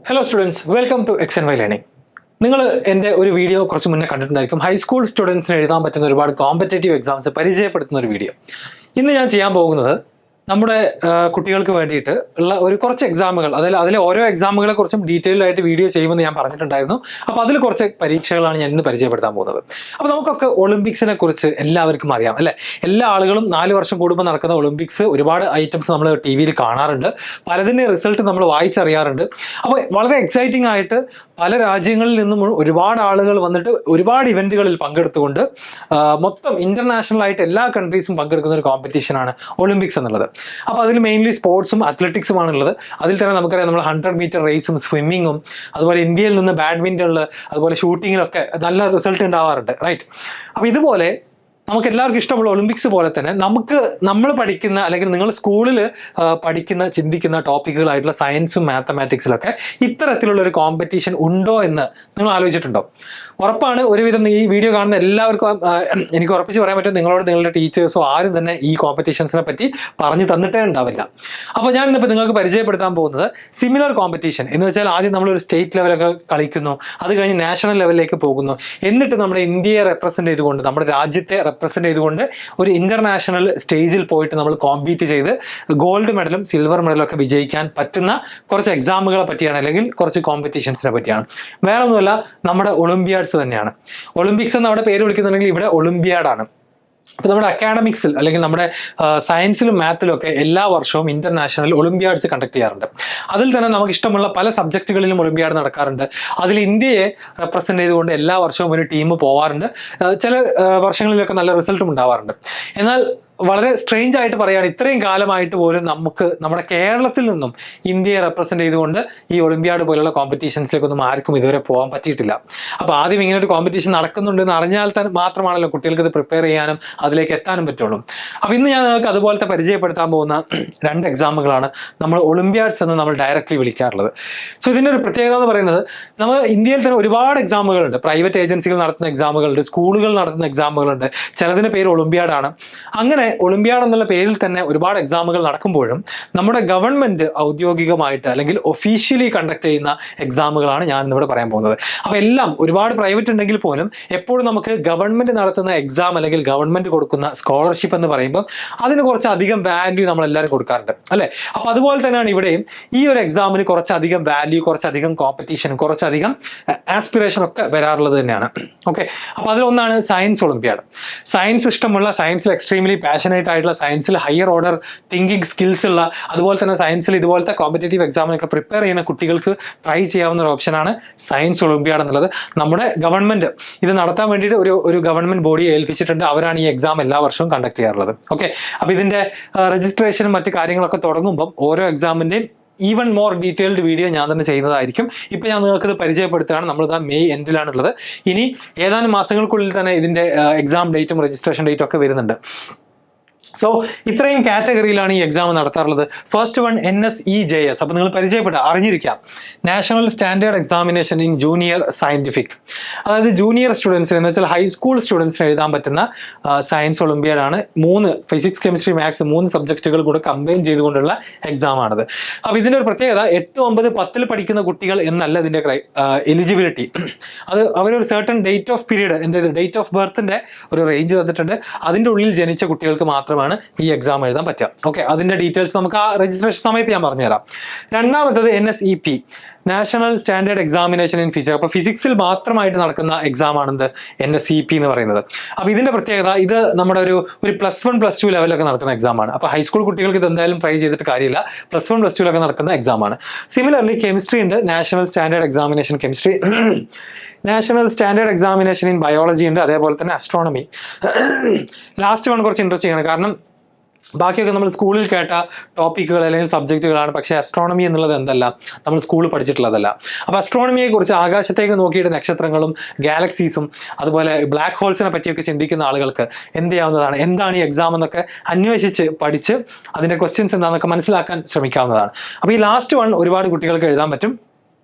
Hello students, welcome to XandY Learning. നിങ്ങൾ എൻ്റെ ഒരു വീഡിയോ കുറച്ച് മുന്നേ കണ്ടിട്ടുണ്ടായിരിക്കും. ഹൈസ്കൂൾ സ്റ്റുഡൻസിന് എഴുതാൻ പറ്റുന്ന ഒരുപാട് കോമ്പറ്റേറ്റീവ് എക്സാംസ് പരിചയപ്പെടുത്തുന്ന ഒരു വീഡിയോ. ഇന്ന് ഞാൻ ചെയ്യാൻ പോകുന്നത് നമ്മുടെ കുട്ടികൾക്ക് വേണ്ടിയിട്ട് ഉള്ള ഒരു കുറച്ച് എക്സാമുകൾ, അതിലെ ഓരോ എക്സാമുകളെ കുറിച്ചും ഡീറ്റെയിൽഡ് ആയിട്ട് വീഡിയോ ചെയ്യുമെന്ന് ഞാൻ പറഞ്ഞിട്ടുണ്ടായിരുന്നു. അപ്പോൾ അതിൽ കുറച്ച് പരീക്ഷകളാണ് ഞാൻ ഇന്ന് പരിചയപ്പെടുത്താൻ പോകുന്നത്. അപ്പോൾ നമുക്കൊക്കെ ഒളിമ്പിക്സിനെ കുറിച്ച് എല്ലാവർക്കും അറിയാം അല്ലേ? എല്ലാ ആളുകളും 4 വർഷം കൂടുമ്പോൾ നടക്കുന്ന ഒളിമ്പിക്സ് ഒരുപാട് ഐറ്റംസ് നമ്മൾ ടി വിയിൽ കാണാറുണ്ട്, പലതിൻ്റെ റിസൾട്ട് നമ്മൾ വായിച്ചറിയാറുണ്ട്. അപ്പോൾ വളരെ എക്സൈറ്റിംഗ് ആയിട്ട് പല രാജ്യങ്ങളിൽ നിന്നും ഒരുപാട് ആളുകൾ വന്നിട്ട് ഒരുപാട് ഇവന്റുകളിൽ പങ്കെടുത്തുകൊണ്ട് മൊത്തം ഇന്റർനാഷണൽ ആയിട്ട് എല്ലാ കൺട്രീസും പങ്കെടുക്കുന്ന ഒരു കോമ്പറ്റീഷനാണ് ഒളിമ്പിക്സ് എന്നുള്ളത്. അപ്പോൾ അതിൽ മെയിൻലി സ്പോർട്സും അത്ലറ്റിക്സുമാണുള്ളത്. അതിൽ തന്നെ നമുക്കറിയാം, നമ്മൾ 100 മീറ്റർ റേസും സ്വിമ്മിങ്ങും അതുപോലെ ഇന്ത്യയിൽ നിന്ന് ബാഡ്മിൻ്റണിൽ അതുപോലെ ഷൂട്ടിങ്ങിലൊക്കെ നല്ല റിസൾട്ട് ഉണ്ടാവാറുണ്ട്, റൈറ്റ്? അപ്പോൾ ഇതുപോലെ നമുക്ക് എല്ലാവർക്കും ഇഷ്ടമുള്ള ഒളിമ്പിക്സ് പോലെ തന്നെ നമ്മൾ പഠിക്കുന്ന അല്ലെങ്കിൽ നിങ്ങൾ സ്കൂളിൽ പഠിക്കുന്ന ചിന്തിക്കുന്ന ടോപ്പിക്കുകളായിട്ടുള്ള സയൻസും മാത്തമാറ്റിക്സിലൊക്കെ ഇത്തരത്തിലുള്ള ഒരു കോമ്പറ്റീഷൻ ഉണ്ടോ എന്ന് നിങ്ങൾ ആലോചിച്ചിട്ടുണ്ടോ? ഉറപ്പാണ് ഒരുവിധം ഈ വീഡിയോ കാണുന്ന എല്ലാവർക്കും എനിക്ക് ഉറപ്പിച്ച് പറയാൻ പറ്റും, നിങ്ങളോട് നിങ്ങളുടെ ടീച്ചേഴ്സോ ആരും തന്നെ ഈ കോമ്പറ്റീഷൻസിനെ പറ്റി പറഞ്ഞു തന്നിട്ടേ ഉണ്ടാവില്ല. അപ്പോൾ ഞാൻ ഇന്നിപ്പോൾ നിങ്ങൾക്ക് പരിചയപ്പെടുത്താൻ പോകുന്നത് സിമിലർ കോമ്പറ്റീഷൻ എന്ന് വെച്ചാൽ ആദ്യം നമ്മളൊരു സ്റ്റേറ്റ് ലെവലൊക്കെ കളിക്കുന്നു, അത് കഴിഞ്ഞ് നാഷണൽ ലെവലിലേക്ക് പോകുന്നു, എന്നിട്ട് നമ്മുടെ ഇന്ത്യയെ റെപ്രസെൻ്റ് ചെയ്തുകൊണ്ട് നമ്മുടെ രാജ്യത്തെ റെപ്രസെൻ്റ് ചെയ്തുകൊണ്ട് ഒരു ഇന്റർനാഷണൽ സ്റ്റേജിൽ പോയിട്ട് നമ്മൾ കോമ്പീറ്റ് ചെയ്ത് ഗോൾഡ് മെഡലും സിൽവർ മെഡലും ഒക്കെ വിജയിക്കാൻ പറ്റുന്ന കുറച്ച് എക്സാമുകളെ പറ്റിയാണ്, അല്ലെങ്കിൽ കുറച്ച് കോമ്പറ്റീഷൻസിനെ പറ്റിയാണ്. വേറെ ഒന്നുമല്ല, നമ്മുടെ ഒളിമ്പിയാഡ്സ് തന്നെയാണ്. ഒളിമ്പിക്സ് എന്ന് അവിടെ പേര് വിളിക്കുന്നുണ്ടെങ്കിൽ ഇവിടെ ഒളിമ്പിയാഡാണ്. അപ്പോൾ നമ്മുടെ അക്കാഡമിക്സിൽ അല്ലെങ്കിൽ നമ്മുടെ സയൻസിലും മാത്തിലും ഒക്കെ എല്ലാ വർഷവും ഇന്റർനാഷണൽ ഒളിമ്പിയാഡ്സ് കണ്ടക്ട് ചെയ്യാറുണ്ട്. അതിൽ തന്നെ നമുക്ക് ഇഷ്ടമുള്ള പല സബ്ജക്റ്റുകളിലും ഒളിമ്പിയാഡ് നടക്കാറുണ്ട്. അതിൽ ഇന്ത്യയെ റെപ്രസെൻ്റ് ചെയ്തുകൊണ്ട് എല്ലാ വർഷവും ഒരു ടീം പോവാറുണ്ട്. ചില വർഷങ്ങളിലൊക്കെ നല്ല റിസൾട്ടും ഉണ്ടാവാറുണ്ട്. എന്നാൽ വളരെ സ്ട്രേഞ്ച് ആയിട്ട് പറയുകയാണ്, ഇത്രയും കാലമായിട്ട് പോലും നമുക്ക് നമ്മുടെ കേരളത്തിൽ നിന്നും ഇന്ത്യയെ റെപ്രസെൻ്റ് ചെയ്തുകൊണ്ട് ഈ ഒളിമ്പിയാഡ് പോലുള്ള കോമ്പറ്റീഷൻസിലേക്കൊന്നും ആർക്കും ഇതുവരെ പോകാൻ പറ്റിയിട്ടില്ല. അപ്പോൾ ആദ്യം ഇങ്ങനെ ഒരു കോമ്പറ്റീഷൻ നടക്കുന്നുണ്ടെന്ന് അറിഞ്ഞാൽ തന്നെ മാത്രമാണല്ലോ കുട്ടികൾക്ക് ഇത് പ്രിപ്പയർ ചെയ്യാനും അതിലേക്ക് എത്താനും പറ്റുള്ളൂ. അപ്പോൾ ഇന്ന് ഞാൻ നിങ്ങൾക്ക് അതുപോലത്തെ പരിചയപ്പെടുത്താൻ പോകുന്ന 2 എക്സാമുകളാണ് നമ്മൾ ഒളിമ്പിയാഡ്സ് എന്ന് നമ്മൾ ഡയറക്റ്റ്ലി വിളിക്കാറുള്ളത്. സോ ഇതിൻ്റെ ഒരു പ്രത്യേകത എന്ന് പറയുന്നത്, നമ്മൾ ഇന്ത്യയിൽ തന്നെ ഒരുപാട് എക്സാമുകളുണ്ട്. പ്രൈവറ്റ് ഏജൻസികൾ നടത്തുന്ന എക്സാമുകളുണ്ട്, സ്കൂളുകൾ നടത്തുന്ന എക്സാമുകളുണ്ട്, ചിലതിൻ്റെ പേര് ഒളിമ്പിയാഡാണ്. അങ്ങനെ ഒളിമ്പിയാഡ് എന്നുള്ള പേരിൽ തന്നെ ഒരുപാട് എക്സാമുകൾ നടക്കുമ്പോഴും നമ്മുടെ ഗവൺമെന്റ് ഔദ്യോഗികമായിട്ട് അല്ലെങ്കിൽ ഒഫീഷ്യലി കണ്ടക്ട് ചെയ്യുന്ന എക്സാമുകളാണ് ഞാൻ ഇന്നിവിടെ പറയാൻ പോകുന്നത്. അപ്പോൾ എല്ലാം ഒരുപാട് പ്രൈവറ്റ് ഉണ്ടെങ്കിൽ പോലും എപ്പോഴും നമുക്ക് ഗവൺമെന്റ് നടത്തുന്ന എക്സാം അല്ലെങ്കിൽ ഗവൺമെന്റ് കൊടുക്കുന്ന സ്കോളർഷിപ്പ് എന്ന് പറയുമ്പോൾ അതിന് കുറച്ചധികം വാല്യൂ നമ്മളെല്ലാവരും കൊടുക്കാറുണ്ട് അല്ലേ? അപ്പോൾ അതുപോലെ തന്നെയാണ് ഇവിടെയും ഈ ഒരു എക്സാമിന് കുറച്ചധികം വാല്യൂ, കുറച്ചധികം കോമ്പറ്റീഷൻ, കുറച്ചധികം ആസ്പിറേഷൻ ഒക്കെ വരാറുള്ളത് തന്നെയാണ്. ഓക്കെ, അപ്പോൾ അതിലൊന്നാണ് സയൻസ് ഒളിമ്പിയാഡ്. സയൻസ് ഇഷ്ടമുള്ള, സയൻസിൽ എക്സ്ട്രീംലി പാഷനേറ്റ് ആയിട്ടുള്ള, സയൻസിൽ ഹയർ ഓർഡർ തിങ്കിങ് സ്കിൽസ് ഉള്ള, അതുപോലെ തന്നെ സയൻസിൽ ഇതുപോലത്തെ കോമ്പറ്റേറ്റീവ് എക്സാമിനൊക്കെ പ്രിപ്പയർ ചെയ്യുന്ന കുട്ടികൾക്ക് ട്രൈ ചെയ്യാവുന്ന ഒരു ഓപ്ഷനാണ് സയൻസ് ഒളിമ്പിയാഡ് എന്നുള്ളത്. നമ്മുടെ ഗവൺമെന്റ് ഇത് നടത്താൻ വേണ്ടിയിട്ട് ഒരു ഗവൺമെന്റ് ബോഡിയെ ഏൽപ്പിച്ചിട്ടുണ്ട്. അവരാണ് ഈ എക്സാം എല്ലാ വർഷവും കണ്ടക്ട് ചെയ്യാറുള്ളത്. ഓക്കെ, അപ്പോൾ ഇതിന്റെ രജിസ്ട്രേഷനും മറ്റു കാര്യങ്ങളൊക്കെ തുടങ്ങുമ്പം ഓരോ എക്സാമിന്റെയും ഈവൻ മോർ ഡീറ്റെയിൽഡ് വീഡിയോ ഞാൻ തന്നെ ചെയ്യുന്നതായിരിക്കും. ഇപ്പം ഞാൻ നിങ്ങൾക്കിത് പരിചയപ്പെടുത്തുകയാണ്. നമ്മളിതാ മെയ് എൻഡിലാണുള്ളത്. ഇനി ഏതാനും മാസങ്ങൾക്കുള്ളിൽ തന്നെ ഇതിൻ്റെ എക്സാം ഡേറ്റും രജിസ്ട്രേഷൻ ഡേറ്റും ഒക്കെ വരുന്നുണ്ട്. സോ ഇത്രയും കാറ്റഗറിയിലാണ് ഈ എക്സാം നടത്താറുള്ളത്. First one NSEJS. അപ്പോൾ നിങ്ങൾ അറിഞ്ഞിരിക്കാം, national standard examination in junior scientific. അതായത് ജൂനിയർ സ്റ്റുഡൻസിന് എന്ന് വെച്ചാൽ ഹൈസ്കൂൾ സ്റ്റുഡൻസിന് എഴുതാൻ പറ്റുന്ന സയൻസ് ഒളിമ്പിയാഡാണ്. 3 ഫിസിക്സ്, കെമിസ്ട്രി, മാത്സ് 3 സബ്ജക്റ്റുകൾ കൂടെ കമ്പൈൻ ചെയ്തുകൊണ്ടുള്ള എക്സാമാണത്. അപ്പോൾ ഇതിൻ്റെ ഒരു പ്രത്യേകത, 8, 9, 10 പഠിക്കുന്ന കുട്ടികൾ എന്നല്ല ഇതിൻ്റെ എലിജിബിലിറ്റി. അത് അവരൊരു certain date of period, date of ബർത്തിൻ്റെ ഒരു റേഞ്ച് തന്നിട്ടുണ്ട്. അതിൻ്റെ ഉള്ളിൽ ജനിച്ച കുട്ടികൾക്ക് മാത്രമാണ് ഈ എക്സാം എഴുതാൻ പറ്റുക. ഓക്കെ, അതിന്റെ ഡീറ്റെയിൽസ് നമുക്ക് ആ രജിസ്ട്രേഷൻ സമയത്ത് ഞാൻ പറഞ്ഞുതരാം. രണ്ടാമത്തത് NSEP, national standard examination in physics. അപ്പോൾ ഫിസിക്സിൽ മാത്രമായിട്ട് നടക്കുന്ന എക്സാം ആണെന്ത് NSEP എന്ന് പറയുന്നത്. അപ്പോൾ ഇതിന്റെ പ്രത്യേകത, ഇത് നമ്മുടെ ഒരു +1 +2 ലെവലൊക്കെ നടക്കുന്ന എക്സാമാണ്. അപ്പോൾ ഹൈസ്കൂൾ കുട്ടികൾക്ക് ഇത് എന്തായാലും ട്രൈ ചെയ്തിട്ട് കാര്യമില്ല, +1 +2 നടക്കുന്ന എക്സാമാണ്. സിമിലർലി കെമിസ്ട്രി ഉണ്ട്, national standard examination chemistry. National standard examination in biology ഉണ്ട്, അതേപോലെ തന്നെ അസ്ട്രോണമി. ലാസ്റ്റ് വൺ കുറച്ച് ഇൻട്രസ്റ്റിംഗ് ആണ്, കാരണം ബാക്കിയൊക്കെ നമ്മൾ സ്കൂളിൽ കേട്ട ടോപ്പിക്കുകൾ അല്ലെങ്കിൽ സബ്ജക്റ്റുകളാണ്. പക്ഷേ അസ്ട്രോണമി എന്നുള്ളത് എന്തല്ല, നമ്മൾ സ്കൂളിൽ പഠിച്ചിട്ടുള്ളതല്ല. അപ്പോൾ അസ്ട്രോണമിയെ കുറിച്ച്, ആകാശത്തേക്ക് നോക്കിയിട്ട് നക്ഷത്രങ്ങളും ഗാലക്സീസും അതുപോലെ ബ്ലാക്ക് ഹോൾസിനെ പറ്റിയൊക്കെ ചിന്തിക്കുന്ന ആളുകൾക്ക് എന്ത് ചെയ്യാവുന്നതാണ്, എന്താണ് ഈ എക്സാം എന്നൊക്കെ അന്വേഷിച്ച് പഠിച്ച് അതിൻ്റെ ക്വസ്റ്റ്യൻസ് എന്താണെന്നൊക്കെ മനസ്സിലാക്കാൻ ശ്രമിക്കാവുന്നതാണ്. അപ്പോൾ ഈ ലാസ്റ്റ് വൺ ഒരുപാട് കുട്ടികൾക്ക് എഴുതാൻ പറ്റും.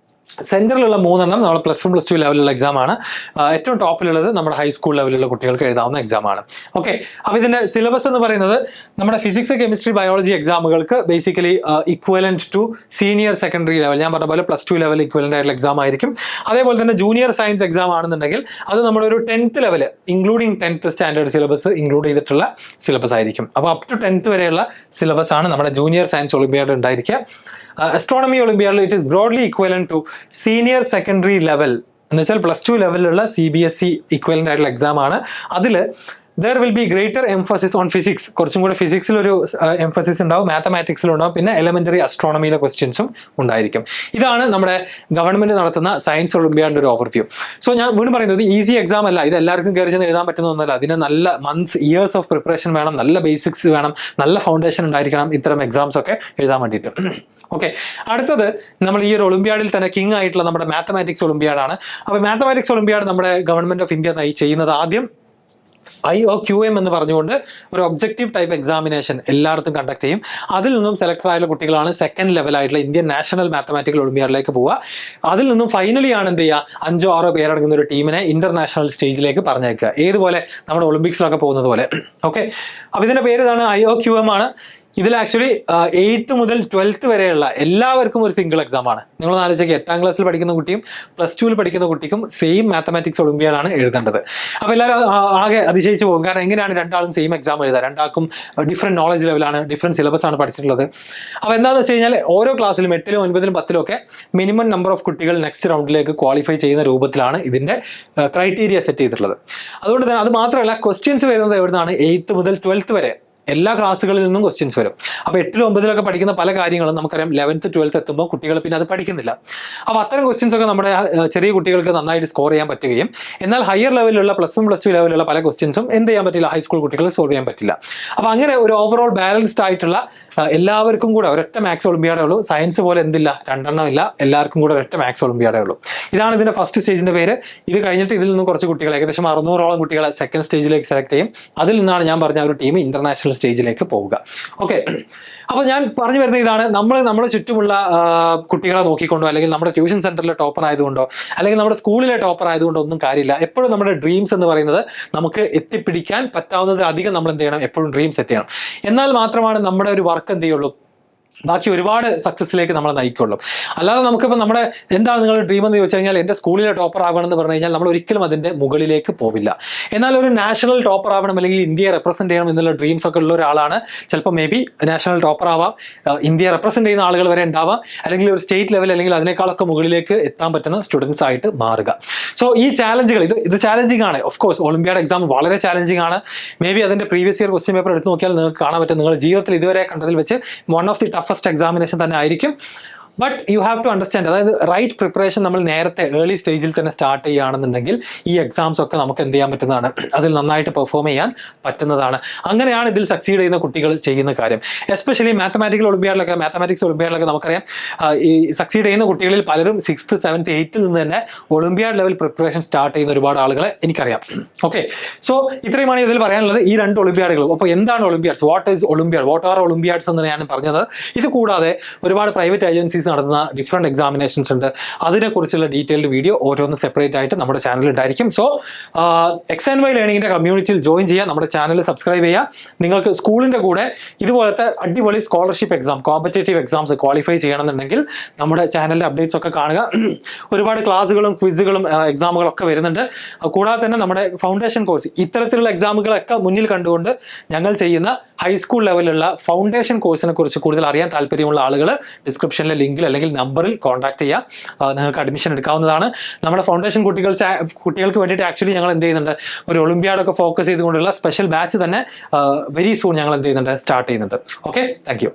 സെൻറ്ററിലുള്ള 3 നമ്മൾ +1 +2 ലെവലിലുള്ള എക്സാമാണ്. ഏറ്റവും ടോപ്പിലുള്ളത് നമ്മുടെ ഹൈസ്കൂൾ ലെവലിലുള്ള കുട്ടികൾക്ക് എഴുതാവുന്ന എക്സാമാണ്. ഓക്കെ, അപ്പോൾ ഇതിൻ്റെ സിലബസ് എന്ന് പറയുന്നത് നമ്മുടെ ഫിസിക്സ്, കെമിസ്ട്രി, ബയോളജി എക്സാമുകൾക്ക് basically equivalent to senior secondary level, ഞാൻ പറഞ്ഞ പോലെ +2 ലെവൽ ഇക്വലന്റ് ആയിട്ടുള്ള എക്സാം ആയിരിക്കും. അതേപോലെ തന്നെ ജൂനിയർ സയൻസ് എക്സാം ആണെന്നുണ്ടെങ്കിൽ അത് നമ്മളൊരു 10th level including 10th standard syllabus include ചെയ്തിട്ടുള്ള സിലബസ് ആയിരിക്കും. അപ്പോൾ അപ് ടു 10th വരെയുള്ള സിലബസ് ആണ് നമ്മുടെ ജൂനിയർ സയൻസ് ഒളിമ്പിയാഡ് ഉണ്ടായിരിക്കുക. അസ്ട്രോണമി ഒളിമ്പിയാഡിൽ it is broadly equivalent to senior secondary level എന്ന് വെച്ചാൽ +2 ലെവലിലുള്ള CBSE ഇക്വലന്റ് ആയിട്ടുള്ള എക്സാം ആണ്. അതിൽ there will be greater emphasis on physics. കുറച്ചും കൂടെ ഫിസിക്സിൽ ഒരു എംഫസിസ് ഉണ്ടാവും, മാത്തമാറ്റിക്സിലും ഉണ്ടാവും, പിന്നെ എലമെന്ററി അസ്ട്രോണമിയിലെ ക്വസ്റ്റ്യൻസും ഉണ്ടായിരിക്കും. ഇതാണ് നമ്മുടെ ഗവൺമെന്റ് നടത്തുന്ന സയൻസ് ഒളിമ്പിയാഡിന്റെ ഒരു ഓവർവ്യൂ. സോ ഞാൻ വീണ്ടും പറയുന്നത് ഈസി എക്സാം അല്ല, ഇത് എല്ലാവർക്കും കയറി ചെന്ന് എഴുതാൻ പറ്റുന്ന ഒന്നല്ല. അതിന് നല്ല ഇയേഴ്സ് ഓഫ് പ്രിപ്പറേഷൻ വേണം, നല്ല ബേസിക്സ് വേണം, നല്ല ഫൗണ്ടേഷൻ ഉണ്ടായിരിക്കണം ഇത്തരം എക്സാംസ് ഒക്കെ എഴുതാൻ വേണ്ടിയിട്ട്. ഓക്കെ, അടുത്തത് നമ്മൾ ഈ ഒരു ഒളിമ്പിയാഡിൽ തന്നെ കിങ് ആയിട്ടുള്ള നമ്മുടെ മാത്തമാറ്റിക്സ് ഒളിമ്പിയാഡാണ്. അപ്പോൾ മാത്തമാറ്റിക്സ് ഒളിമ്പിയാഡ് നമ്മുടെ ഗവൺമെന്റ് ഓഫ് ഇന്ത്യ ചെയ്യുന്നത് ആദ്യം IOQM എന്ന് പറഞ്ഞുകൊണ്ട് ഒരു ഒബ്ജക്റ്റീവ് ടൈപ്പ് എക്സാമിനേഷൻ എല്ലായിടത്തും കണ്ടക്ട് ചെയ്യും. അതിൽ നിന്നും സെലക്ട് ആയുള്ള കുട്ടികളാണ് സെക്കൻഡ് ലെവലായിട്ടുള്ള ഇന്ത്യൻ നാഷണൽ മാത്തമാറ്റിക്കൽ ഒളിമ്പിയാഡിലേക്ക് പോവുക. അതിൽ നിന്നും ഫൈനലി ആണ് എന്ത് ചെയ്യുക, 5-6 പേരടങ്ങുന്ന ഒരു ടീമിനെ ഇന്റർനാഷണൽ സ്റ്റേജിലേക്ക് പറഞ്ഞേക്കുക, ഏതുപോലെ നമ്മുടെ ഒളിമ്പിക്സിലൊക്കെ പോകുന്നത് പോലെ. ഓക്കെ, അപ്പോൾ ഇതിന്റെ പേര് ഇതാണ്, IOQM ആണ്. ഇതിൽ ആക്ച്വലി 8th മുതൽ 12th വരെയുള്ള എല്ലാവർക്കും ഒരു സിംഗിൾ എക്സാം ആണ്. നിങ്ങളൊന്ന് ആലോചിക്കുക, 8ാം ക്ലാസ്സിൽ പഠിക്കുന്ന കുട്ടിയും +2 പഠിക്കുന്ന കുട്ടിക്കും സെയിം മാത്തമാറ്റിക്സ് ഒളിമ്പിയാഡാണ് എഴുതേണ്ടത്. അപ്പോൾ എല്ലാവരും ആകെ അതിശയിച്ച് പോകും. കാരണം എങ്ങനെയാണ് രണ്ടാളും സെയിം എക്സാം എഴുതുക? രണ്ടാൾക്കും ഡിഫറെൻറ്റ് നോളജ് ലെവലാണ്, ഡിഫറെൻറ്റ് സിലബസ് ആണ് പഠിച്ചിട്ടുള്ളത്. അപ്പോൾ എന്താണെന്ന് വെച്ച് കഴിഞ്ഞാൽ ഓരോ ക്ലാസ്സിലും 8ലും 9ലും 10ലും ഒക്കെ മിനിമം നമ്പർ ഓഫ് കുട്ടികൾ നെക്സ്റ്റ് റൗണ്ടിലേക്ക് ക്വാളിഫൈ ചെയ്യുന്ന രൂപത്തിലാണ് ഇതിൻ്റെ ക്രൈറ്റീരിയ സെറ്റ് ചെയ്തിട്ടുള്ളത്. അതുകൊണ്ട് തന്നെ അത് മാത്രമല്ല, ക്വസ്റ്റ്യൻസ് വരുന്നത് എവിടുന്നാണ്, 8th മുതൽ 12th വരെ എല്ലാ ക്ലാസ്സുകളിൽ നിന്നും ക്വസ്റ്റ്യൻസ് വരും. അപ്പോൾ 8ലും 9ലൊക്കെ പഠിക്കുന്ന പല കാര്യങ്ങളും നമുക്കറിയാം 11th 12th എത്തുമ്പോൾ കുട്ടികൾ പിന്നെ അത് പഠിക്കുന്നില്ല. അപ്പോൾ അത്തരം ക്വസ്റ്റ്യൻസ് ഒക്കെ നമ്മുടെ ചെറിയ കുട്ടികൾക്ക് നന്നായിട്ട് സ്കോർ ചെയ്യാൻ പറ്റുകയും, എന്നാൽ ഹയർ ലെവലിലുള്ള +1 +2 ലെവലിലുള്ള പല ക്വസ്റ്റ്യൻസും എന്ത് ചെയ്യാൻ പറ്റില്ല, ഹൈസ്കൂൾ കുട്ടികൾ സോൾവ് ചെയ്യാൻ പറ്റില്ല. അപ്പോൾ അങ്ങനെ ഒരു ഓവറോൾ ബാലൻസ്ഡ് ആയിട്ടുള്ള എല്ലാവർക്കും കൂടെ ഒരൊറ്റ മാത്സ് ഒളിമ്പിയാഡേ ഉള്ളൂ. സയൻസ് പോലെ എന്തില്ല, 2 എണ്ണം ഇല്ല, എല്ലാവർക്കും കൂടെ ഒരൊറ്റ മാത്സ് ഒളിമ്പിയാഡേ ഉള്ളൂ. ഇതാണ് ഇതിന്റെ ഫസ്റ്റ് സ്റ്റേജിന്റെ പേര്. ഇത് കഴിഞ്ഞിട്ട് ഇതിൽ നിന്നും കുറച്ച് കുട്ടികൾ, ഏകദേശം 600ഓളം കുട്ടികളെ സെക്കൻഡ് സ്റ്റേജിലേക്ക് സെലക്ട് ചെയ്യും. അതിൽ നിന്നാണ് ഞാൻ പറഞ്ഞ ഒരു ടീം ഇന്റർനാഷണൽ സ്റ്റേജിലേക്ക് പോവുക. ഓക്കെ, അപ്പോൾ ഞാൻ പറഞ്ഞു വരുന്നത് ഇതാണ്, നമ്മുടെ ചുറ്റുമുള്ള കുട്ടികളെ നോക്കിക്കൊണ്ടോ, അല്ലെങ്കിൽ നമ്മുടെ ട്യൂഷൻ സെന്ററിലെ ടോപ്പർ ആയതുകൊണ്ടോ, അല്ലെങ്കിൽ നമ്മുടെ സ്കൂളിലെ ടോപ്പർ ആയതുകൊണ്ടോ ഒന്നും കാര്യമില്ല. എപ്പോഴും നമ്മുടെ ഡ്രീംസ് എന്ന് പറയുന്നത് നമുക്ക് എത്തിപ്പിടിക്കാൻ പറ്റാവുന്നതിലധികം നമ്മൾ എന്ത് ചെയ്യണം, എപ്പോഴും ഡ്രീം സെറ്റ് ചെയ്യണം. എന്നാൽ മാത്രമാണ് നമ്മുടെ ഒരു വർക്ക് എന്ത് ചെയ്യുള്ളൂ, ബാക്കി ഒരുപാട് സക്സസ്സിലേക്ക് നമ്മളെ നയിക്കുള്ളൂ. അല്ലാതെ നമുക്കിപ്പോൾ നമ്മുടെ എന്താണ് നിങ്ങളുടെ ഡ്രീം എന്ന് ചോദിച്ചു കഴിഞ്ഞാൽ, എൻ്റെ സ്കൂളിലെ ടോപ്പർ ആവണമെന്ന് പറഞ്ഞു കഴിഞ്ഞാൽ നമ്മൾ ഒരിക്കലും അതിൻ്റെ മുകളിലേക്ക് പോവില്ല. എന്നാൽ ഒരു നാഷണൽ ടോപ്പർ ആവണം, അല്ലെങ്കിൽ ഇന്ത്യയെ റെപ്രസെൻറ്റ് ചെയ്യണം എന്നുള്ള ഡ്രീംസ് ഒക്കെ ഉള്ള ഒരാളാണ് ചിലപ്പോൾ മേ ബി നാഷണൽ ടോപ്പർ ആവാം, ഇന്ത്യയെ റെപ്രസെൻറ്റ് ചെയ്യുന്ന ആളുകൾ വരെ ഉണ്ടാവാം, അല്ലെങ്കിൽ ഒരു സ്റ്റേറ്റ് ലെവൽ അല്ലെങ്കിൽ അതിനേക്കാളൊക്കെ മുകളിലേക്ക് എത്താൻ പറ്റുന്ന സ്റ്റുഡൻസ് ആയിട്ട് മാറുക. സോ ഈ ചാലഞ്ചുകൾ ഇത് ചാലഞ്ചിങ് ആണ്. ഓഫ് കോഴ്സ് ഒളിമ്പിയാഡ് എക്സാം വളരെ ചാലഞ്ചിങ് ആണ്. മേ ബി അതിൻ്റെ പ്രീവിയസ് ഇയർ ക്വസ്റ്റ്യൻ പേപ്പർ എടുത്ത് നോക്കിയാൽ നിങ്ങൾക്ക് കാണാൻ പറ്റും, നിങ്ങൾ ജീവിതത്തിൽ ഇതുവരെ കണ്ടതിൽ വെച്ച് one of the toughest examination തന്നെ ആയിരിക്കും. But you have to understand, അതായത് റൈറ്റ് പ്രിപ്പറേഷൻ നമ്മൾ നേരത്തെ ഏർലി സ്റ്റേജിൽ തന്നെ സ്റ്റാർട്ട് ചെയ്യുകയാണെന്നുണ്ടെങ്കിൽ ഈ എക്സാംസ് ഒക്കെ നമുക്ക് എന്ത് ചെയ്യാൻ പറ്റുന്നതാണ്, അതിൽ നന്നായിട്ട് പെർഫോം ചെയ്യാൻ പറ്റുന്നതാണ്. അങ്ങനെയാണ് ഇതിൽ സക്സീഡ് ചെയ്യുന്ന കുട്ടികൾ ചെയ്യുന്ന കാര്യം. എസ്പെഷ്യലി മാത്തമാറ്റിക്സ് ഒളിമ്പിയാഡിലൊക്കെ നമുക്കറിയാം, ഈ സക്സീഡ് ചെയ്യുന്ന കുട്ടികളിൽ പലരും 6th 7th 8th നിന്ന് തന്നെ ഒളിമ്പിയാഡ് ലെവൽ പ്രിപ്പറേഷൻ സ്റ്റാർട്ട് ചെയ്യുന്ന ഒരുപാട് ആളുകളെ എനിക്കറിയാം. ഓക്കെ, സോ ഇത്രയുമാണ് ഇതിൽ പറയാനുള്ളത്, ഈ 2 ഒളിമ്പിയാഡുകളും. അപ്പോൾ എന്താണ് ഒളിമ്പിയാഡ്സ്, വാട്ട് ആർ ഒളിമ്പിയാഡ്സ് എന്ന് ഞാൻ പറഞ്ഞത്. ഇത് കൂടാതെ ഒരുപാട് പ്രൈവറ്റ് ഏജൻസീസ് നടത്തുന്ന ഡിഫറെന്റ് എക്സാമിനേഷൻസ് ഉണ്ട്. അതിനെക്കുറിച്ചുള്ള ഡീറ്റെയിൽഡ് വീഡിയോ ഓരോന്ന് സെപ്പറേറ്റ് ആയിട്ട് നമ്മുടെ ചാനലിൽ ഉണ്ടായിരിക്കും. സോ XandY ലേണിംഗിന്റെ കമ്മ്യൂണിറ്റിയിൽ ജോയിൻ ചെയ്യുക, നമ്മുടെ ചാനൽ സബ്സ്ക്രൈബ് ചെയ്യുക. നിങ്ങൾക്ക് സ്കൂളിന്റെ കൂടെ ഇതുപോലത്തെ അടിപൊളി scholarship exam, competitive exams qualify ചെയ്യണമെന്നുണ്ടെങ്കിൽ നമ്മുടെ ചാനലിന്റെ അപ്ഡേറ്റ്സ് ഒക്കെ കാണുക. ഒരുപാട് ക്ലാസ്സുകളും ക്വിസുകളും എക്സാമുകളൊക്കെ വരുന്നുണ്ട്. കൂടാതെ തന്നെ നമ്മുടെ ഫൗണ്ടേഷൻ കോഴ്സ്, ഇത്തരത്തിലുള്ള എക്സാമുകളൊക്കെ മുന്നിൽ കണ്ടുകൊണ്ട് ഞങ്ങൾ ചെയ്യുന്ന ഹൈസ്കൂൾ ലെവലിലുള്ള ഫൗണ്ടേഷൻ കോഴ്സിനെ കുറിച്ച് കൂടുതൽ അറിയാൻ താല്പര്യമുള്ള ആളുകൾ ഡിസ്ക്രിപ്ഷനിലെ ലിങ്കിൽ അല്ലെങ്കിൽ നമ്പറിൽ കോൺടാക്ട് ചെയ്യുക, നിങ്ങൾക്ക് അഡ്മിഷൻ എടുക്കാവുന്നതാണ്. നമ്മുടെ ഫൗണ്ടേഷൻ കുട്ടികൾക്ക് വേണ്ടിയിട്ട് ആക്ച്വലി ഞങ്ങൾ എന്ത് ചെയ്യുന്നുണ്ട്, ഒരു ഒളിമ്പിയാഡൊക്കെ ഫോക്കസ് ചെയ്തുകൊണ്ടുള്ള സ്പെഷ്യൽ ബാച്ച് തന്നെ വെരി സൂൺ ഞങ്ങൾ എന്ത് ചെയ്യുന്നുണ്ട്, സ്റ്റാർട്ട് ചെയ്യുന്നുണ്ട്. Okay, thank you.